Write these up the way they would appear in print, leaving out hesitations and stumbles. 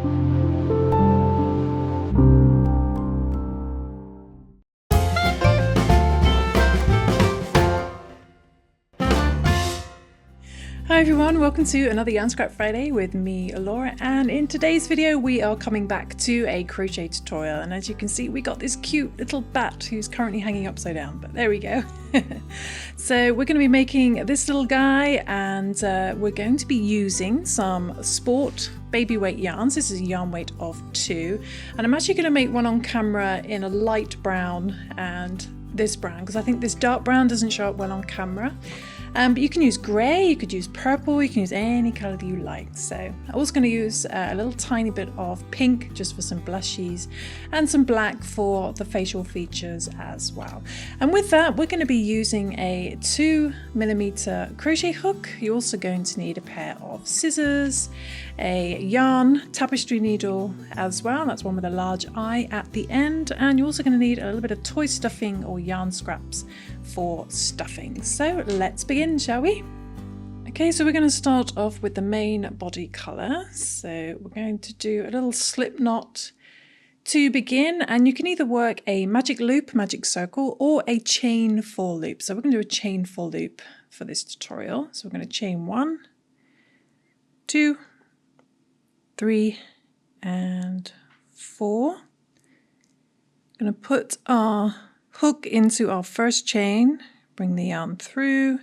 Hi everyone, welcome to another Yarn Scrap Friday with me, Laura, and in today's video we are coming back to a crochet tutorial, and as you can see we got this cute little bat who's currently hanging upside down, but there we go. So we're going to be making this little guy, and we're going to be using some sport baby weight yarns. This is a yarn weight of 2, and I'm actually going to make one on camera in a light brown and this brown, because I think this dark brown doesn't show up well on camera. But you can use grey, you could use purple, you can use any colour that you like. So I'm also going to use a little tiny bit of pink just for some blushies, and some black for the facial features as well. And with that we're going to be using a 2mm crochet hook. You're also going to need a pair of scissors, a yarn tapestry needle as well, that's one with a large eye at the end, and you're also going to need a little bit of toy stuffing or yarn scraps for stuffing. So let's begin, shall we? Okay, so we're going to start off with the main body colour. So we're going to do a little slip knot to begin, and you can either work a magic loop, magic circle, or a chain 4 loop. So we're going to do a chain 4 loop for this tutorial. So we're going to chain 1, 2, 3 and 4. I'm going to put our hook into our first chain, bring the yarn through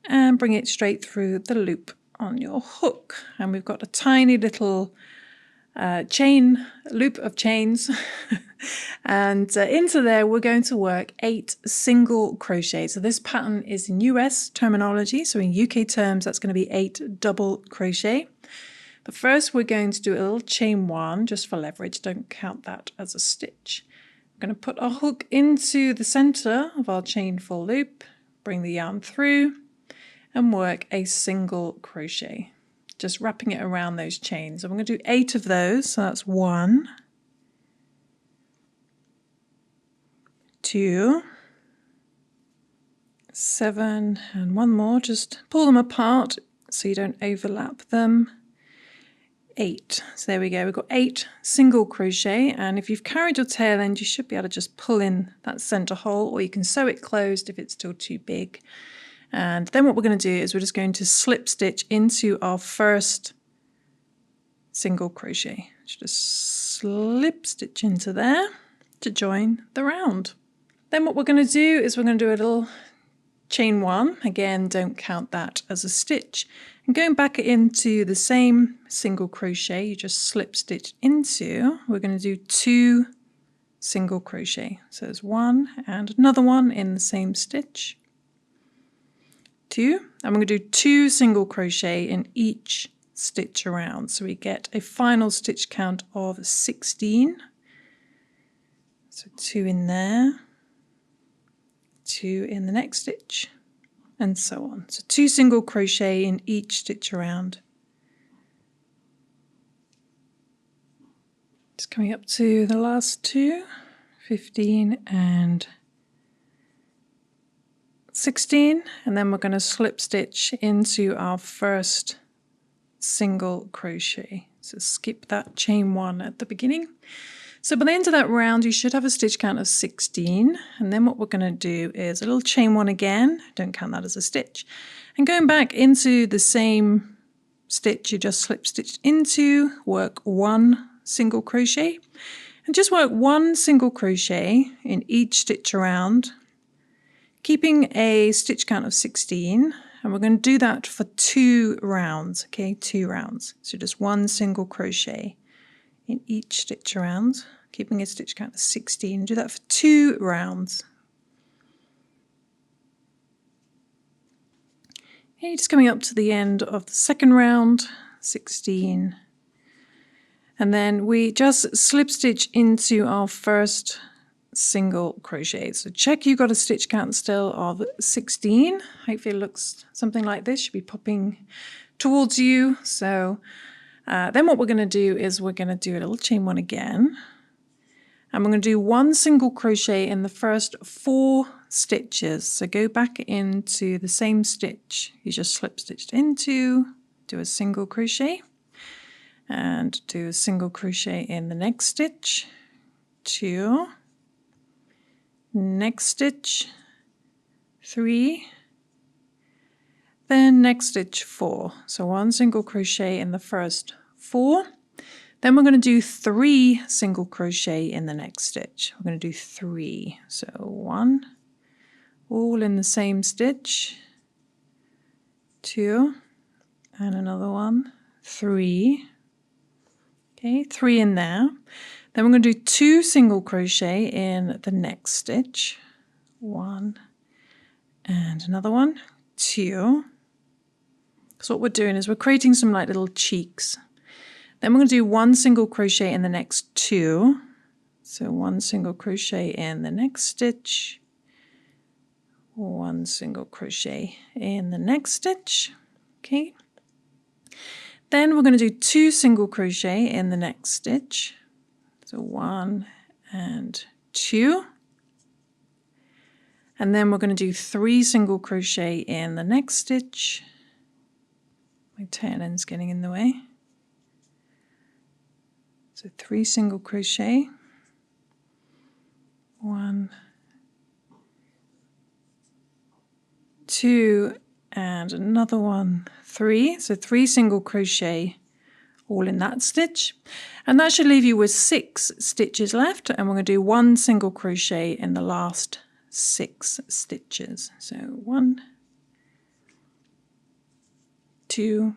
and bring it straight through the loop on your hook, and we've got a tiny little chain loop of chains and into there we're going to work 8 single crochet. So this pattern is in US terminology, so in UK terms that's going to be 8 double crochet. But first we're going to do a little chain 1 just for leverage, don't count that as a stitch. We're going to put our hook into the center of our chain 4 loop, bring the yarn through and work a single crochet, just wrapping it around those chains. And we're going to do 8 of those, so that's 1, 2, 7 and one more, just pull them apart so you don't overlap them. 8. So there we go, we've got 8 single crochet, and if you've carried your tail end you should be able to just pull in that center hole, or you can sew it closed if it's still too big. And then what we're going to do is we're just going to slip stitch into our first single crochet. Just slip stitch into there to join the round. Then what we're going to do is we're going to do a little chain 1, again don't count that as a stitch, and going back into the same single crochet you just slip stitch into, we're going to do 2 single crochet. So there's 1 and another one in the same stitch, 2, and we're going to do 2 single crochet in each stitch around, so we get a final stitch count of 16. So 2 in there, 2 in the next stitch, and so on. So 2 single crochet in each stitch around. Just coming up to the last 2, 15 and 16, and then we're going to slip stitch into our first single crochet. So skip that chain 1 at the beginning. So by the end of that round you should have a stitch count of 16, and then what we're going to do is a little chain 1 again, don't count that as a stitch, and going back into the same stitch you just slip stitched into, work 1 single crochet, and just work 1 single crochet in each stitch around, keeping a stitch count of 16, and we're going to do that for 2 rounds, okay, 2 rounds. So just 1 single crochet in each stitch around, keeping a stitch count of 16. Do that for 2 rounds. Okay, just coming up to the end of the second round, 16, and then we just slip stitch into our first single crochet. So check you got a stitch count still of 16. Hopefully it looks something like this, should be popping towards you. So then what we're going to do is we're going to do a little chain 1 again, and we're going to do 1 single crochet in the first 4 stitches. So go back into the same stitch you just slip stitched into, do a single crochet, and do a single crochet in the next stitch, 2, next stitch, 3, then next stitch 4. So 1 single crochet in the first 4. Then we're going to do 3 single crochet in the next stitch. We're going to do 3. So 1, all in the same stitch, 2, and another one, 3. Okay, 3 in there. Then we're going to do 2 single crochet in the next stitch, 1, and another one, 2. So what we're doing is we're creating some like little cheeks. Then we're going to do 1 single crochet in the next 2. So 1 single crochet in the next stitch, 1 single crochet in the next stitch. Okay. Then we're going to do 2 single crochet in the next stitch. So 1 and 2. And then we're going to do 3 single crochet in the next stitch. My tail end's getting in the way. So 3 single crochet, 1, 2, and another one, 3. So 3 single crochet all in that stitch. And that should leave you with 6 stitches left. And we're going to do 1 single crochet in the last 6 stitches. So 1, 2,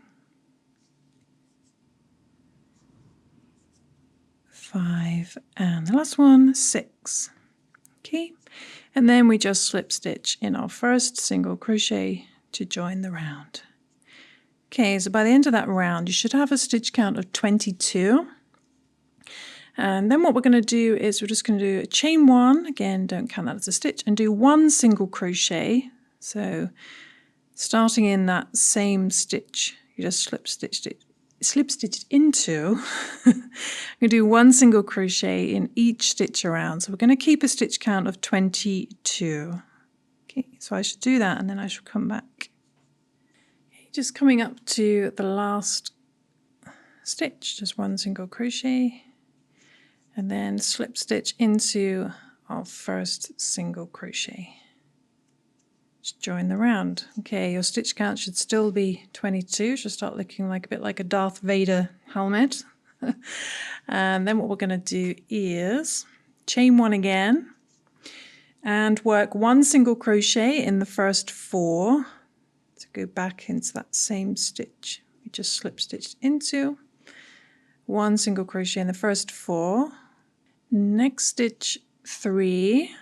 5, and the last one, 6. Okay, and then we just slip stitch in our first single crochet to join the round. Okay, so by the end of that round you should have a stitch count of 22. And then what we're going to do is we're just going to do a chain 1, again don't count that as a stitch, and do 1 single crochet. So starting in that same stitch, you just slip stitched into I'm going to do 1 single crochet in each stitch around. So we're going to keep a stitch count of 22. Okay, so I should do that and then I should come back. Okay, just coming up to the last stitch, just 1 single crochet, and then slip stitch into our first single crochet. Just join the round. Okay, your stitch count should still be 22. Should start looking like a bit like a Darth Vader helmet. And then what we're going to do is chain 1 again and work 1 single crochet in the first 4 to go back into that same stitch. We just slip stitched into 1 single crochet in the first 4. Next stitch 3.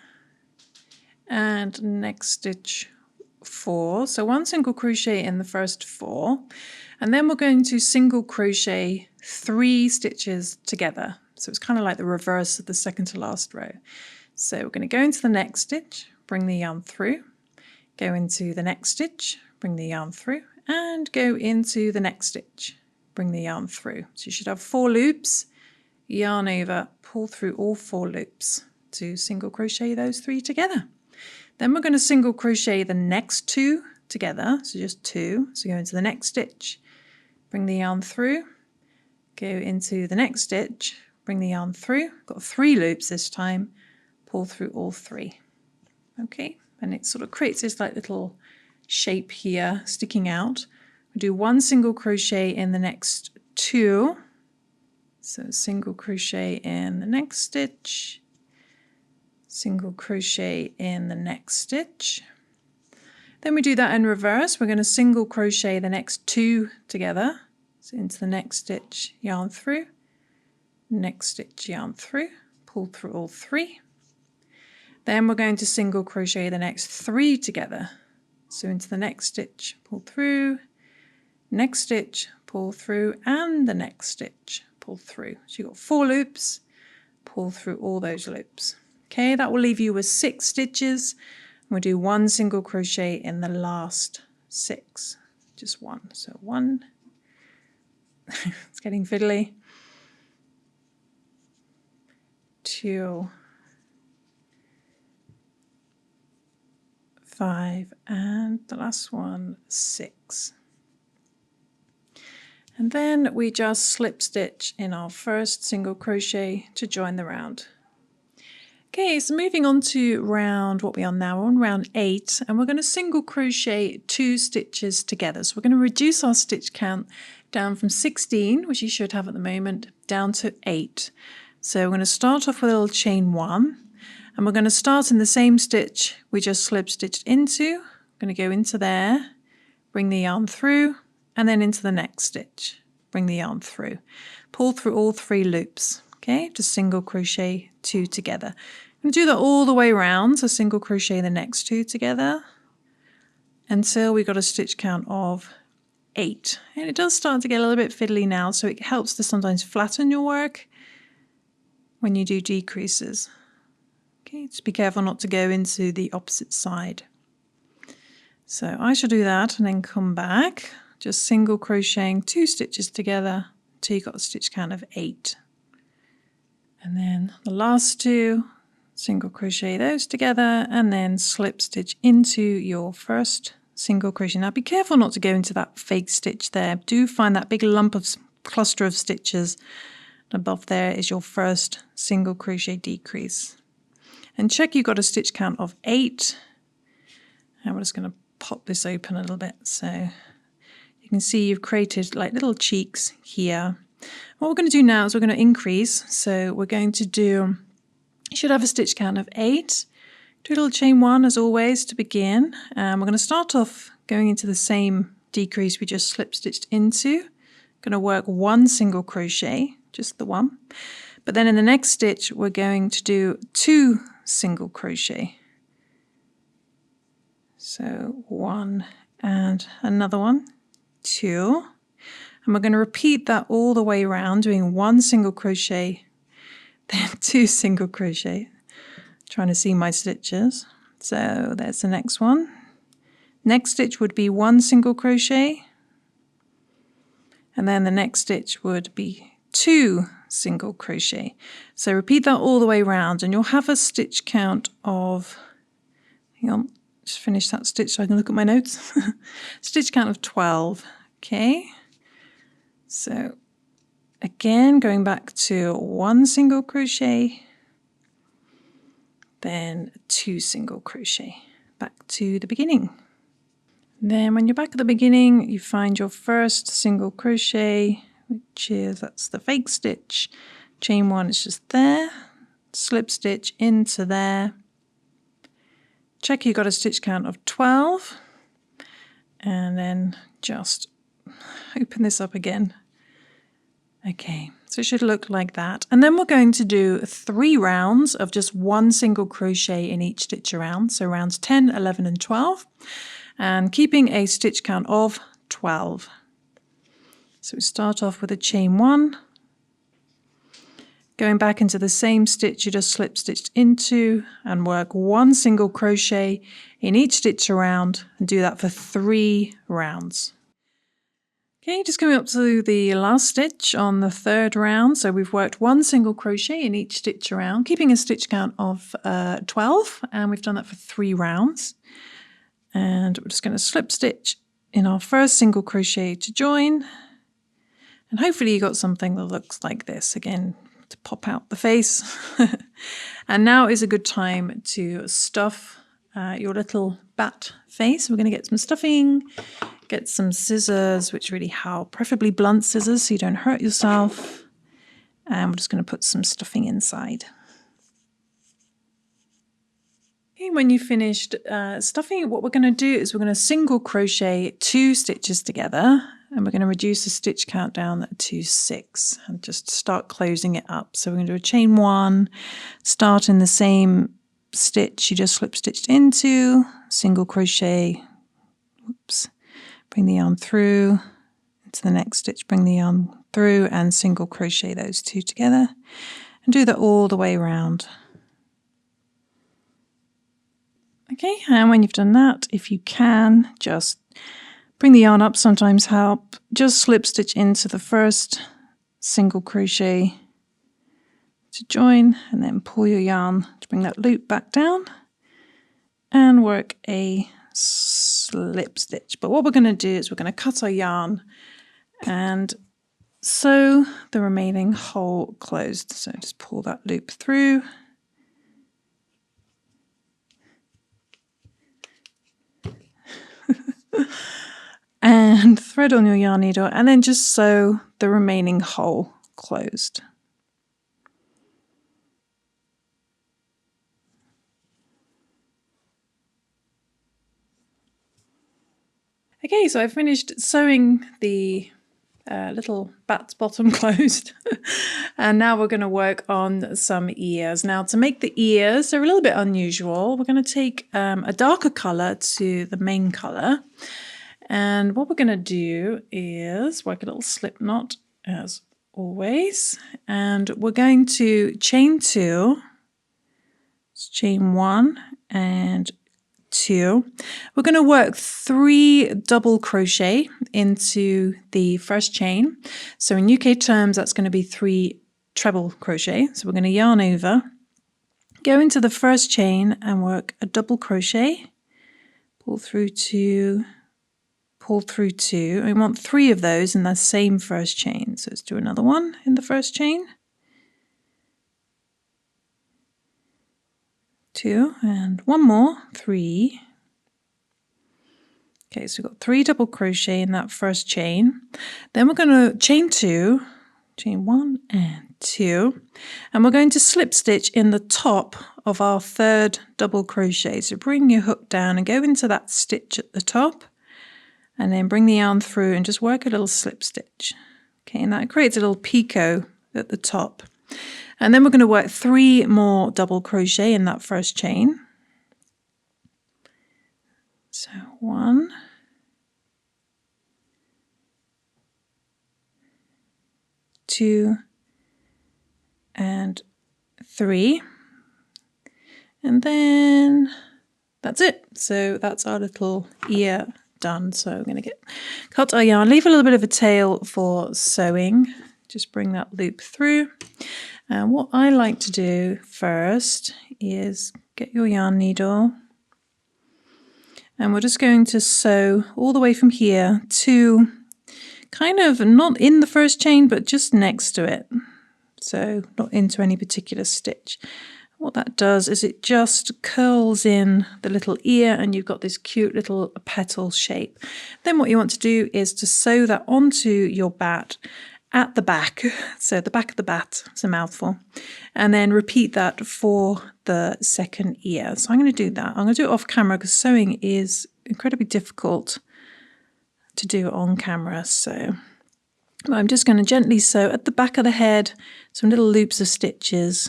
And next stitch 4. So 1 single crochet in the first 4, and then we're going to single crochet 3 stitches together. So it's kind of like the reverse of the second to last row. So we're going to go into the next stitch, bring the yarn through, go into the next stitch, bring the yarn through, and go into the next stitch, bring the yarn through. So you should have 4 loops, yarn over, pull through all 4 loops to single crochet those 3 together. Then we're going to single crochet the next 2 together, so just 2. So go into the next stitch, bring the yarn through, go into the next stitch, bring the yarn through, got 3 loops this time, pull through all 3. Okay, and it sort of creates this like little shape here sticking out. We do 1 single crochet in the next 2, so single crochet in the next stitch, single crochet in the next stitch. Then we do that in reverse. We're going to single crochet the next 2 together. So into the next stitch, yarn through, next stitch, yarn through, pull through all 3. Then we're going to single crochet the next 3 together. So into the next stitch, pull through, next stitch, pull through, and the next stitch, pull through. So you've got 4 loops, pull through all those loops. Okay, that will leave you with 6 stitches. We'll do 1 single crochet in the last 6. Just 1. So 1. It's getting fiddly. 2, 5, and the last one, 6. And then we just slip stitch in our first single crochet to join the round. Okay, so moving on to round, what we are now on round 8, and we're going to single crochet 2 stitches together. So we're going to reduce our stitch count down from 16, which you should have at the moment, down to 8. So we're going to start off with a little chain 1, and we're going to start in the same stitch we just slip stitched into. I'm going to go into there, bring the yarn through, and then into the next stitch, bring the yarn through. Pull through all 3 loops, okay, just single crochet 2 together. I'm going to do that all the way around, so single crochet the next 2 together until we got a stitch count of 8. And it does start to get a little bit fiddly now, so it helps to sometimes flatten your work when you do decreases. Okay, just be careful not to go into the opposite side. So I shall do that and then come back, just single crocheting 2 stitches together until you got a stitch count of 8. And then the last 2, single crochet those together and then slip stitch into your first single crochet. Now be careful not to go into that fake stitch there. Do find that big lump of cluster of stitches above there is your first single crochet decrease. And check you've got a stitch count of 8. And we're just going to pop this open a little bit so you can see you've created like little cheeks here. What we're going to do now is we're going to increase. So we're going to do, you should have a stitch count of 8. Do a little chain 1 as always to begin. We're going to start off going into the same decrease we just slip stitched into. Going to work 1 single crochet, just the 1. But then in the next stitch we're going to do 2 single crochet. So 1 and another 1, 2. And we're going to repeat that all the way around, doing 1 single crochet, then 2 single crochet. Trying to see my stitches. So there's the next one. Next stitch would be 1 single crochet. And then the next stitch would be 2 single crochet. So repeat that all the way around and you'll have a stitch count of, hang on, just finish that stitch so I can look at my notes. Stitch count of 12. Okay. So again, going back to 1 single crochet, then 2 single crochet, back to the beginning. Then when you're back at the beginning, you find your first single crochet, which is, that's the fake stitch. Chain 1 is just there, slip stitch into there. Check you got a stitch count of 12, and then just open this up again. Okay, so it should look like that. And then we're going to do 3 rounds of just 1 single crochet in each stitch around. So rounds 10, 11 and 12. And keeping a stitch count of 12. So we start off with a chain 1. Going back into the same stitch you just slip stitched into and work 1 single crochet in each stitch around and do that for 3 rounds. Okay, just coming up to the last stitch on the 3rd round. So we've worked 1 single crochet in each stitch around, keeping a stitch count of 12, and we've done that for 3 rounds. And we're just going to slip stitch in our first single crochet to join. And hopefully you got something that looks like this, again, to pop out the face. And now is a good time to stuff your little bat face. We're going to get some stuffing. Get some scissors, which really help, preferably blunt scissors so you don't hurt yourself. And we're just going to put some stuffing inside. Okay, when you've finished stuffing, what we're going to do is we're going to single crochet 2 stitches together, and we're going to reduce the stitch count down to 6 and just start closing it up. So we're going to do a chain 1, start in the same stitch you just slip stitched into, single crochet, whoops. Bring the yarn through into the next stitch, bring the yarn through and single crochet those 2 together and do that all the way around. Okay, and when you've done that, if you can, just bring the yarn up, sometimes help, just slip stitch into the first single crochet to join and then pull your yarn to bring that loop back down and work a slip stitch. But what we're going to do is we're going to cut our yarn and sew the remaining hole closed. So just pull that loop through. And thread on your yarn needle, and then just sew the remaining hole closed. Okay, so I've finished sewing the little bat's bottom closed, and now we're going to work on some ears. Now, to make the ears, they're a little bit unusual. We're going to take a darker colour to the main colour, and what we're going to do is work a little slip knot as always, and we're going to chain 2, chain 1 and 2. We're going to work 3 double crochet into the first chain. So in UK terms, that's going to be 3 treble crochet. So we're going to yarn over, go into the first chain and work a double crochet, pull through 2, pull through 2. We want 3 of those in the same first chain. So let's do another one in the first chain. 2 and one more, 3. Okay, so we've got 3 double crochet in that first chain. Then we're going to chain 2, chain 1 and 2, and we're going to slip stitch in the top of our 3rd double crochet. So bring your hook down and go into that stitch at the top, and then bring the yarn through and just work a little slip stitch. Okay, and that creates a little picot at the top. And then we're going to work 3 more double crochet in that first chain. So 1, 2 and 3, and then that's it. So that's our little ear done. So I'm going to cut our yarn, leave a little bit of a tail for sewing, just bring that loop through. And what I like to do first is get your yarn needle, and we're just going to sew all the way from here to kind of not in the first chain, but just next to it. So not into any particular stitch. What that does is it just curls in the little ear, and you've got this cute little petal shape. Then what you want to do is to sew that onto your bat at the back. So the back of the bat, it's a mouthful. And then repeat that for the second ear. So I'm going to do that. I'm going to do it off camera because sewing is incredibly difficult to do on camera. So I'm just going to gently sew at the back of the head some little loops of stitches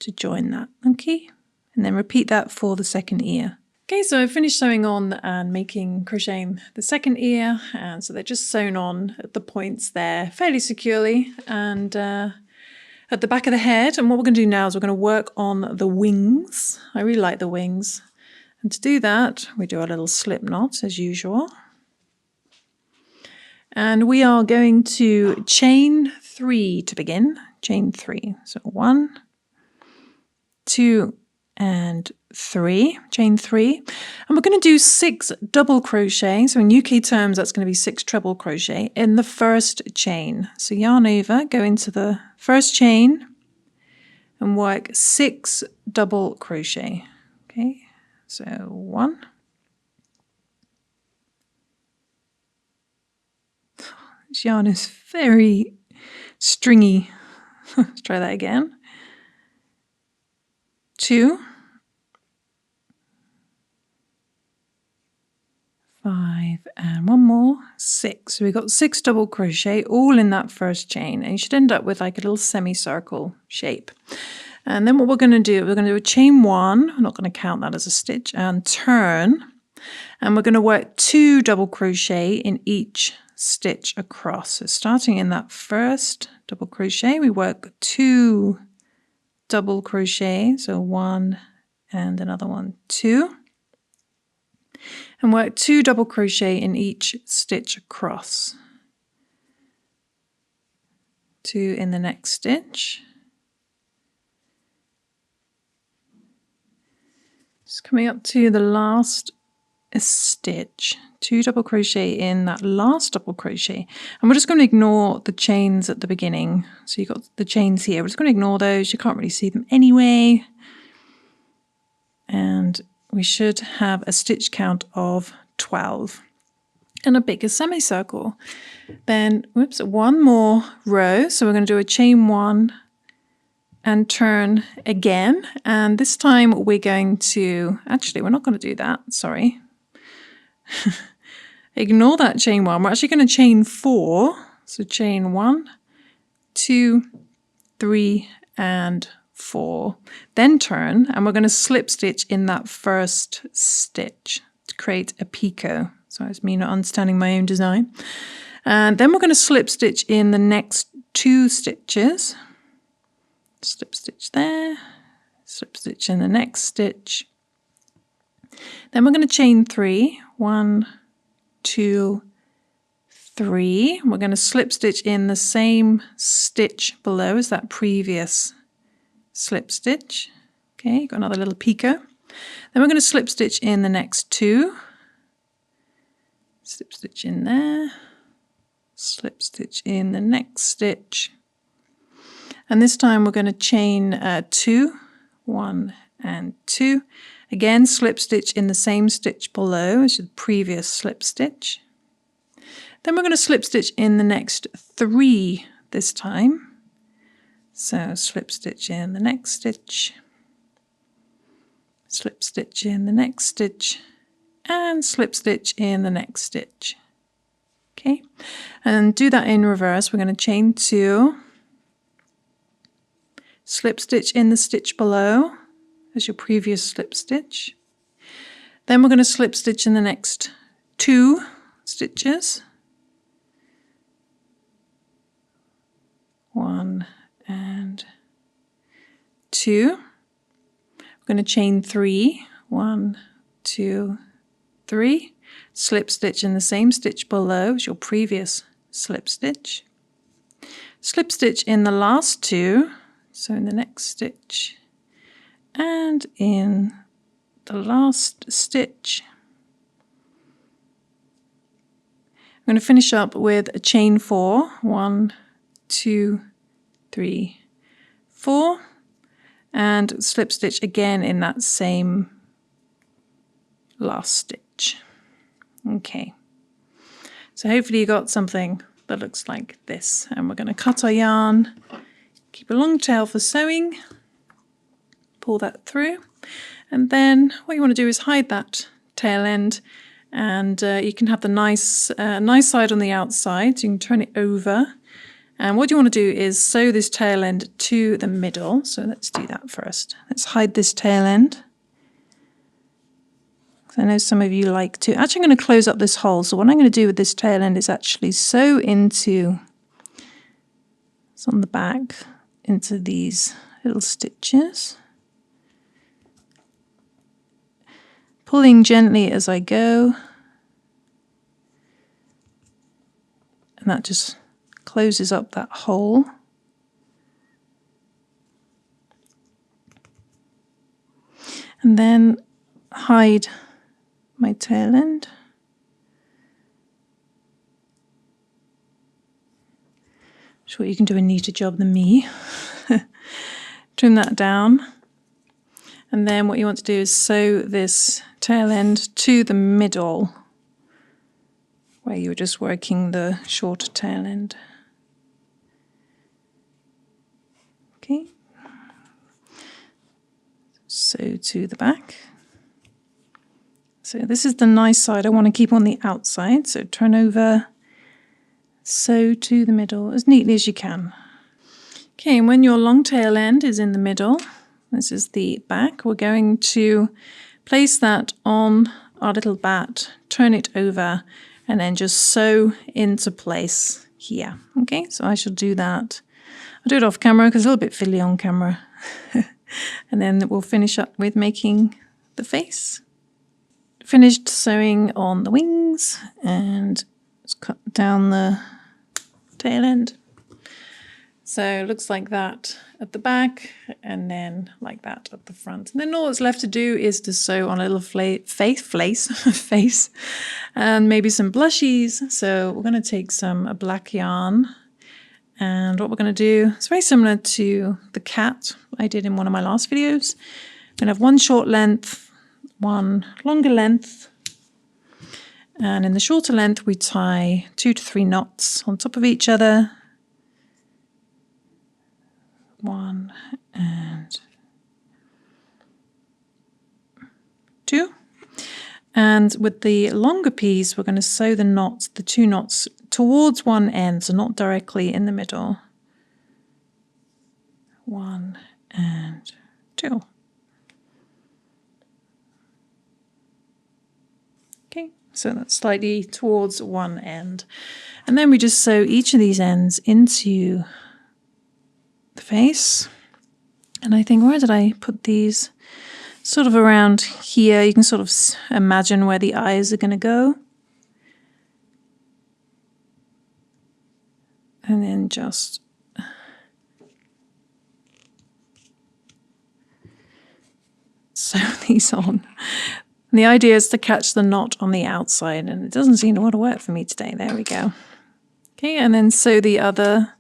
to join that. Okay, and then repeat that for the second ear. Okay, so I've finished sewing on and crocheting the second ear, and so they're just sewn on at the points there fairly securely and at the back of the head. And what we're going to do now is we're going to work on the wings. I really like the wings, and to do that we do our little slip knot as usual, and we are going to chain 3 to begin. Chain 3, so 1, 2 and 3, chain 3, and we're going to do 6 double crochet. So in UK terms, that's going to be 6 treble crochet in the first chain. So yarn over, go into the first chain and work 6 double crochet. Okay, so 1, this yarn is very stringy. Let's try that again. 2, 5 and one more, 6. So we've got 6 double crochet all in that first chain, and you should end up with like a little semicircle shape. And then what we're going to do, we're going to do a chain 1, I'm not going to count that as a stitch, and turn, and we're going to work 2 double crochet in each stitch across. So starting in that first double crochet, we work 2 double crochet, so 1 and another one, 2, and work 2 double crochet in each stitch across, 2 in the next stitch. Just coming up to the last a stitch, 2 double crochet in that last double crochet, and we're just going to ignore the chains at the beginning. So you've got the chains here, we're just going to ignore those, you can't really see them anyway, and we should have a stitch count of 12 and a bigger semicircle. Then whoops, one more row, so we're going to do a chain 1 and turn again, and this time we're going to, actually we're not going to do that, sorry. Ignore that chain 1, we're actually going to chain 4, so chain 1, 2, 3 and 4, then turn, and we're going to slip stitch in that first stitch to create a picot. So it's me not understanding my own design. And then we're going to slip stitch in the next 2 stitches. Slip stitch there, slip stitch in the next stitch. Then we're going to chain 3, 1, 2, 3. We're going to slip stitch in the same stitch below as that previous slip stitch. Okay, got another little picot. Then we're going to slip stitch in the next 2. Slip stitch in there, slip stitch in the next stitch. And this time we're going to chain 2, 1 and 2. Again, slip stitch in the same stitch below as the previous slip stitch. Then we're going to slip stitch in the next 3 this time. So slip stitch in the next stitch, slip stitch in the next stitch, and slip stitch in the next stitch. Okay, and do that in reverse. We're going to chain 2, slip stitch in the stitch below as your previous slip stitch. Then we're going to slip stitch in the next 2 stitches. 1 and 2. We're going to chain 3, 1, 2, 3. Slip stitch in the same stitch below as your previous slip stitch. Slip stitch in the last 2, so in the next stitch and in the last stitch. I'm going to finish up with a chain 4, 1, 2, 3, 4, and slip stitch again in that same last stitch. Okay, so hopefully you got something that looks like this, and we're going to cut our yarn, keep a long tail for sewing, pull that through, and then what you want to do is hide that tail end, and you can have the nice side on the outside, so you can turn it over. And what you want to do is sew this tail end to the middle. So let's do that first. Let's hide this tail end. I know some of you like to. Actually, I'm going to close up this hole. So what I'm going to do with this tail end is actually sew into, it's on the back, into these little stitches. Pulling gently as I go. And that just closes up that hole. And then hide my tail end. Sure, you can do a neater job than me. Trim that down. And then what you want to do is sew this tail end to the middle, where you were just working the shorter tail end. Okay, sew to the back. So this is the nice side I want to keep on the outside, so turn over, sew to the middle as neatly as you can. Okay, and when your long tail end is in the middle, this is the back, we're going to place that on our little bat, turn it over, and then just sew into place here. Okay, so I shall do that. I'll do it off camera because it's a little bit fiddly on camera. And then we'll finish up with making the face. Finished sewing on the wings, and just cut down the tail end. So it looks like that at the back and then like that at the front. And then all that's left to do is to sew on a little face and maybe some blushies. So we're going to take some black yarn, and what we're going to do is very similar to the cat I did in one of my last videos. I'm going to have one short length, one longer length, and in the shorter length we tie 2 to 3 knots on top of each other. 1 and 2, and with the longer piece we're going to sew the knots, the 2 knots, towards one end, so not directly in the middle. 1 and 2. Okay, so that's slightly towards one end, and then we just sew each of these ends into the face. And I think, where did I put these? Sort of around here. You can sort of imagine where the eyes are going to go, and then just sew these on. And the idea is to catch the knot on the outside, and it doesn't seem to want to work for me today. There we go. Okay, and then sew the other.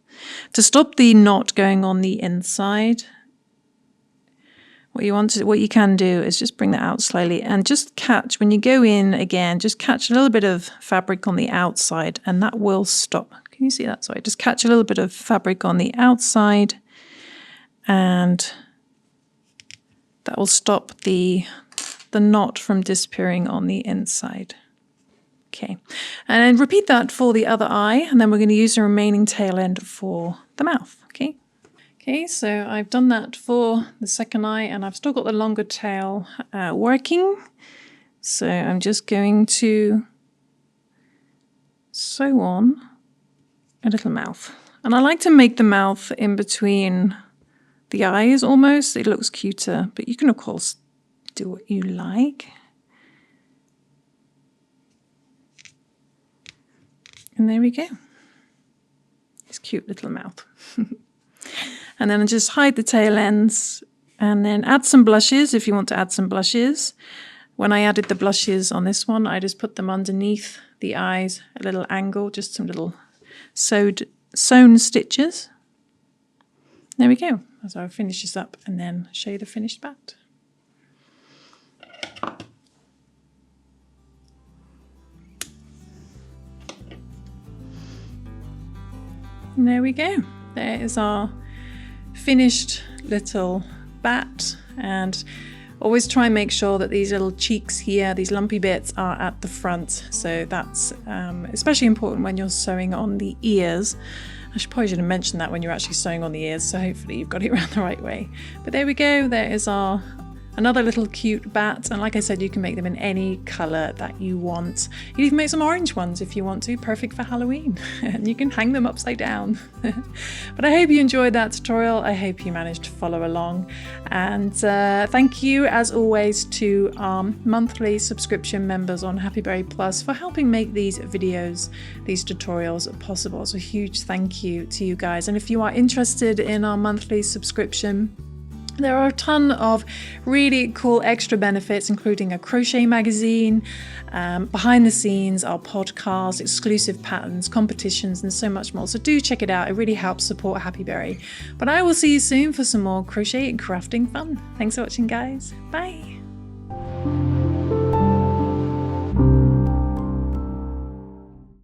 To stop the knot going on the inside, what you can do is just bring that out slowly and just catch, when you go in again, just catch a little bit of fabric on the outside, and that will stop. Can you see that? Sorry, just catch a little bit of fabric on the outside, and that will stop the knot from disappearing on the inside. Okay, and then repeat that for the other eye, and then we're going to use the remaining tail end for the mouth. Okay, so I've done that for the second eye, and I've still got the longer tail working. So I'm just going to sew on a little mouth, and I like to make the mouth in between the eyes almost. It looks cuter, but you can of course do what you like. And there we go. This cute little mouth. And then just hide the tail ends, and then add some blushes if you want to add some blushes. When I added the blushes on this one, I just put them underneath the eyes, a little angle, just some little sewn stitches. There we go. So I'll finish this up and then show you the finished bat. And there we go. There is our finished little bat, and always try and make sure that these little cheeks here, these lumpy bits, are at the front. So that's especially important when you're sewing on the ears. I probably should have mentioned that when you're actually sewing on the ears, so hopefully you've got it around the right way. But there we go, there is our another little cute bat, and like I said, you can make them in any colour that you want. You can even make some orange ones if you want to, perfect for Halloween. And you can hang them upside down. But I hope you enjoyed that tutorial. I hope you managed to follow along. And thank you, as always, to our monthly subscription members on Happy Berry Plus for helping make these videos, these tutorials possible. So a huge thank you to you guys. And if you are interested in our monthly subscription, there are a ton of really cool extra benefits, including a crochet magazine, behind the scenes, our podcast, exclusive patterns, competitions, and so much more. So do check it out. It really helps support Happy Berry. But I will see you soon for some more crochet and crafting fun. Thanks for watching, guys. Bye.